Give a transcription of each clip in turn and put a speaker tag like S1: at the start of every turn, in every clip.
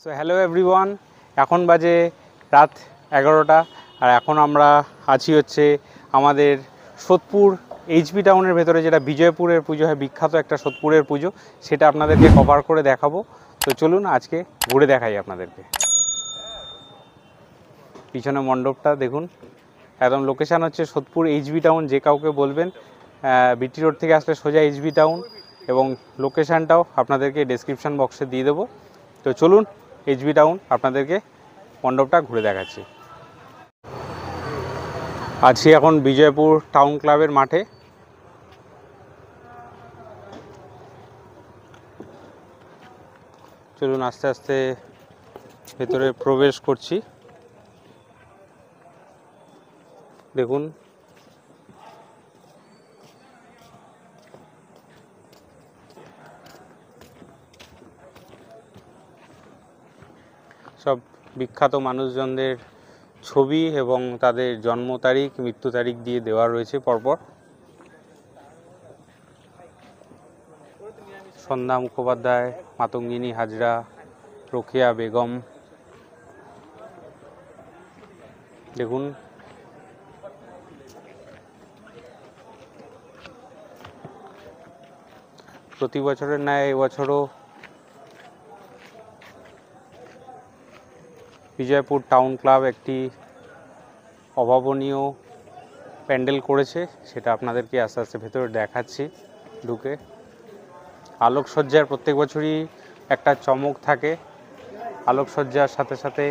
S1: So hello everyone, এখন বাজে রাত 11টা আর এখন আমরা আছি হচ্ছে আমাদের সোদপুর এইচবি টাউনের ভেতরে, যেটা বিজয়পুরের পুজো হয়, বিখ্যাত একটা সোদপুরের পুজো, সেটা আপনাদেরকে কভার করে দেখাবো। তো চলুন আজকে ঘুরে দেখাই আপনাদেরকে। পিছনে মণ্ডপটা দেখুন, একদম লোকেশান হচ্ছে সোদপুর এইচবি টাউন। যে কাউকে বলবেন বিটি রোড থেকে আসলে সোজা এইচবি টাউন, এবং লোকেশানটাও আপনাদেরকে ডেসক্রিপশান বক্সে দিয়ে দেবো। তো চলুন এইচবি টাউন আপনাদেরকে মণ্ডপটা ঘুরে দেখাচ্ছি। আছি এখন বিজয়পুর টাউন ক্লাবের মাঠে। চলুন আস্তে আস্তে ভেতরে প্রবেশ করছি। দেখুন সব বিখ্যাত মানুষজনদের ছবি এবং তাদের জন্ম তারিখ, মৃত্যু তারিখ দিয়ে দেওয়া রয়েছে পরপর। সন্ধ্যা মুখোপাধ্যায়, মাতঙ্গিনী হাজরা, রোকেয়া বেগম। দেখুন প্রতি বছরের ন্যায় এবছরও বিজয়পুর টাউন ক্লাব একটি অভাবনীয় প্যান্ডেল করেছে, সেটা আপনাদেরকে আস্তে আস্তে ভেতরে দেখাচ্ছি ঢুকে। আলোকসজ্জার প্রত্যেক বছরই একটা চমক থাকে, আলোকসজ্জার সাথে সাথে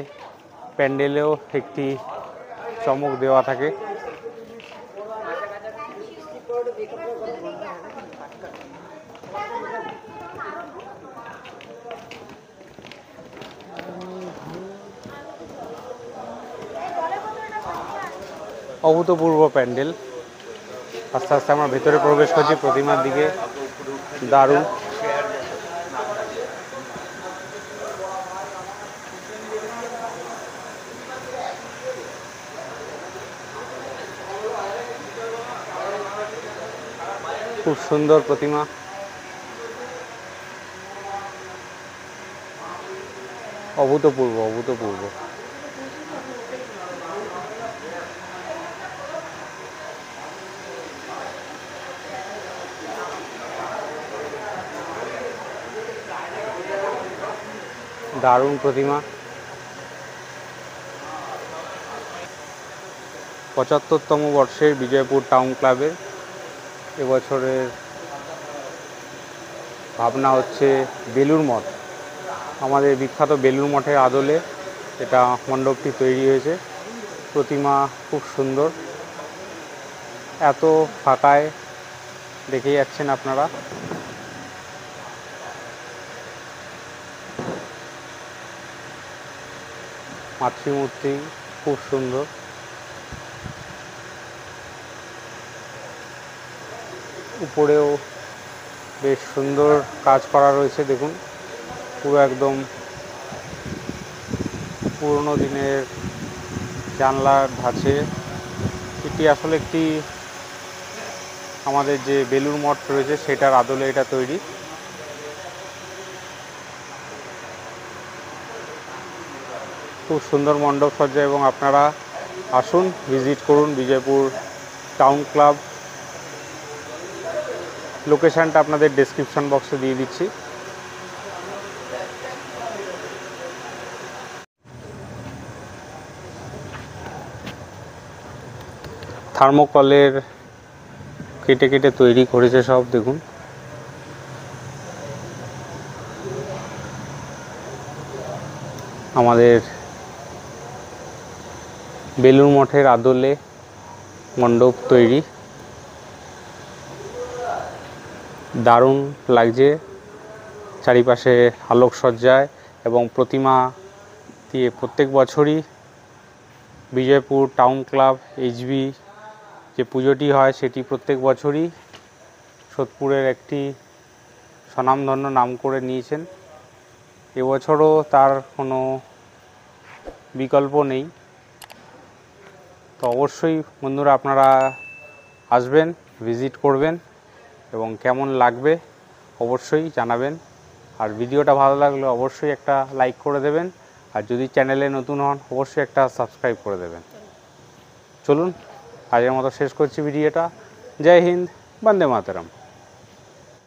S1: প্যান্ডেলেও একটি চমক দেওয়া থাকে। অভূতপূর্ব প্যান্ডেল। আস্তে আস্তে আমরা ভেতরে প্রবেশ করছি প্রতিমার দিকে। দারুণ। খুব সুন্দর প্রতিমা। অভূতপূর্ব অভূতপূর্ব। দারুণ প্রতিমা। 75তম বর্ষের বিজয়পুর টাউন ক্লাবের এবছরের ভাবনা হচ্ছে বেলুড় মঠ। আমাদের বিখ্যাত বেলুড় মঠের আদলে এটা মণ্ডপটি তৈরি হয়েছে। প্রতিমা খুব সুন্দর। এত ফাঁকায় দেখে যাচ্ছেন আপনারা। মাতৃমূর্তি খুব সুন্দর। উপরেও বেশ সুন্দর কাজ করা রয়েছে। দেখুন পুরো একদম পুরনো দিনের জানলার ধাঁচে। এটি আসলে একটি আমাদের যে বেলুড় মঠ রয়েছে সেটার আদলে এটা তৈরি। খুব সুন্দর মণ্ডপ সজ্জা, এবং আপনারা আসুন, ভিজিট করুন বিজয়পুর টাউন ক্লাব। লোকেশানটা আপনাদের ডেসক্রিপশন বক্সে দিয়ে দিচ্ছি। থার্মোকলের কেটে কেটে তৈরি করেছে সব। দেখুন আমাদের বেলুড় মঠের আদলে মণ্ডপ তৈরি। দারুণ লাগছে চারিপাশে আলোকসজ্জায় এবং প্রতিমা দিয়ে। প্রত্যেক বছরই বিজয়পুর টাউন ক্লাব এইচবি যে পুজোটি হয় সেটি প্রত্যেক বছরই সোদপুরের একটি স্বনামধন্য নাম করে নিয়েছেন। এবছরও তার কোনো বিকল্প নেই। তো অবশ্যই বন্ধুরা আপনারা আসবেন, ভিজিট করবেন এবং কেমন লাগবে অবশ্যই জানাবেন। আর ভিডিওটা ভালো লাগলে অবশ্যই একটা লাইক করে দেবেন, আর যদি চ্যানেলে নতুন হন অবশ্যই একটা সাবস্ক্রাইব করে দেবেন। চলুন আজকের মতো শেষ করছি ভিডিওটা। জয় হিন্দ, বন্দে মাতরম।